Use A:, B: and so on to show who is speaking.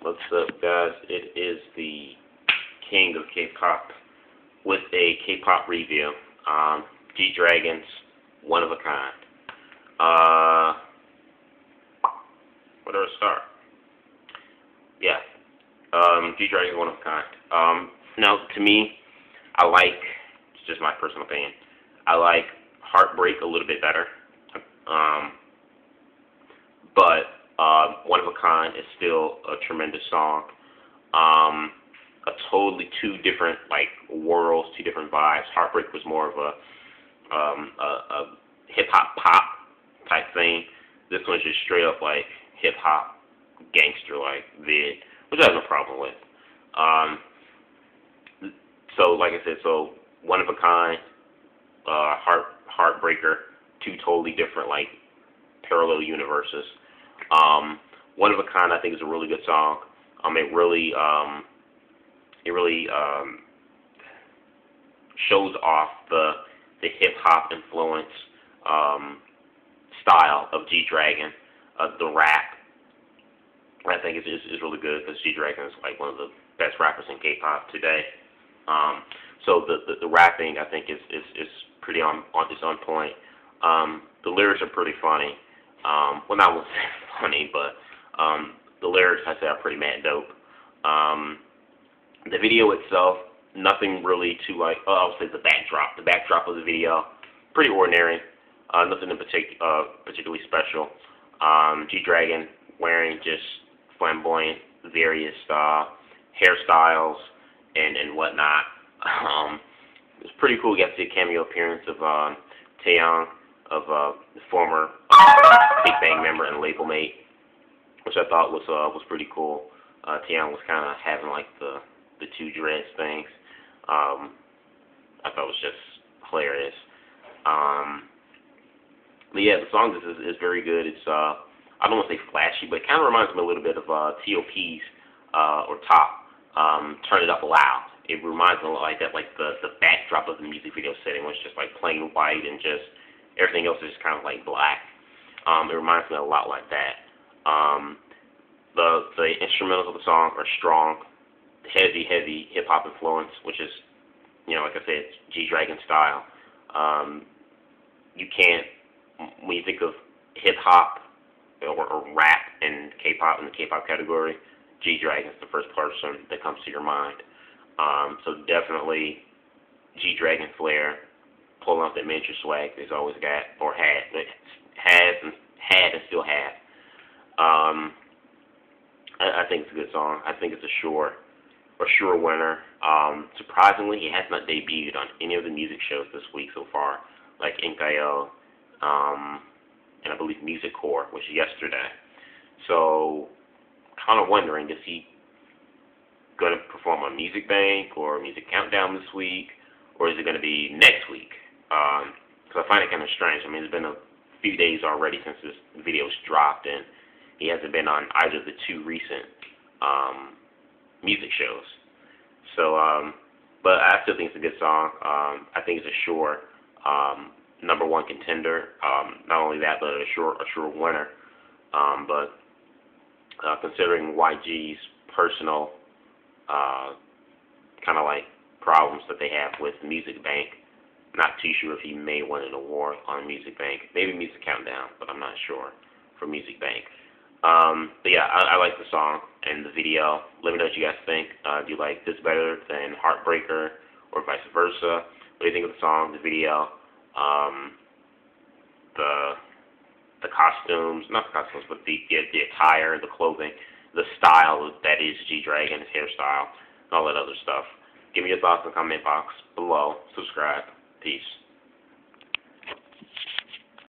A: What's up, guys? It is the king of K-pop with a K-pop review. G-Dragon's One of a Kind. Where do I start? Yeah. G-Dragon's One of a Kind. Now, to me, it's just my personal opinion, I like Heartbreak a little bit better. But One of a Kind is still a tremendous song. A totally two different worlds, two different vibes. Heartbreak was more of a hip hop pop type thing. This one's just straight up hip hop gangster vid, which I have no problem with. So like I said, One of a Kind, Heartbreaker, two totally different parallel universes. One of a Kind, I think, is a really good song. It really shows off the hip hop influence style of G-Dragon. The rap, I think, is really good because G-Dragon is one of the best rappers in K-pop today. So the rapping, I think, is pretty on point. The lyrics are pretty funny. Well, not really funny, but the lyrics, I say, are pretty mad dope. The video itself, nothing really too I'll say the backdrop. The backdrop of the video, pretty ordinary. Nothing in particularly special. G-Dragon wearing just flamboyant, various hairstyles and whatnot. It's pretty cool. You got to see a cameo appearance of Taeyong, of the former Big Bang member and label mate, which I thought was pretty cool. Taeyong was kind of having the two dreads things. I thought it was just hilarious. But yeah, the song is very good. It's I don't want to say flashy, but it kind of reminds me a little bit of T.O.P.'s or Top. Turn It Up Loud. It reminds me like that, the backdrop of the music video setting was just plain white and just everything else is just kind of black. It reminds me a lot like that. The instrumentals of the song are strong, heavy hip hop influence, which is, like I said, it's G-Dragon style. You can't, when you think of hip hop or rap and K-pop in the K-pop category, G-Dragon's the first person that comes to your mind. So definitely G-Dragon flair, pulling off that miniature swag that he's always got, or had and still have. I think it's a good song. I think it's a sure winner. Surprisingly, he has not debuted on any of the music shows this week so far, like Inkayo, and I believe Music Core, which is yesterday. So, kind of wondering, is he going to perform on Music Bank or Music Countdown this week, or is it going to be next week? Because I find it kind of strange. I mean, it's been a few days already since this video's dropped, and he hasn't been on either of the two recent music shows. So, but I still think it's a good song. I think it's a sure #1 contender. Not only that, but a sure winner. But considering YG's personal kind of problems that they have with Music Bank, not too sure if he may win an award on Music Bank. Maybe Music Countdown, but I'm not sure for Music Bank. But yeah, I like the song and the video. Let me know what you guys think. Do you like this better than Heartbreaker, or vice versa? What do you think of the song, the video, the costumes, not the costumes, but the attire, the clothing, the style that is G-Dragon, his hairstyle, and all that other stuff? Give me your thoughts in the comment box below. Subscribe. Peace.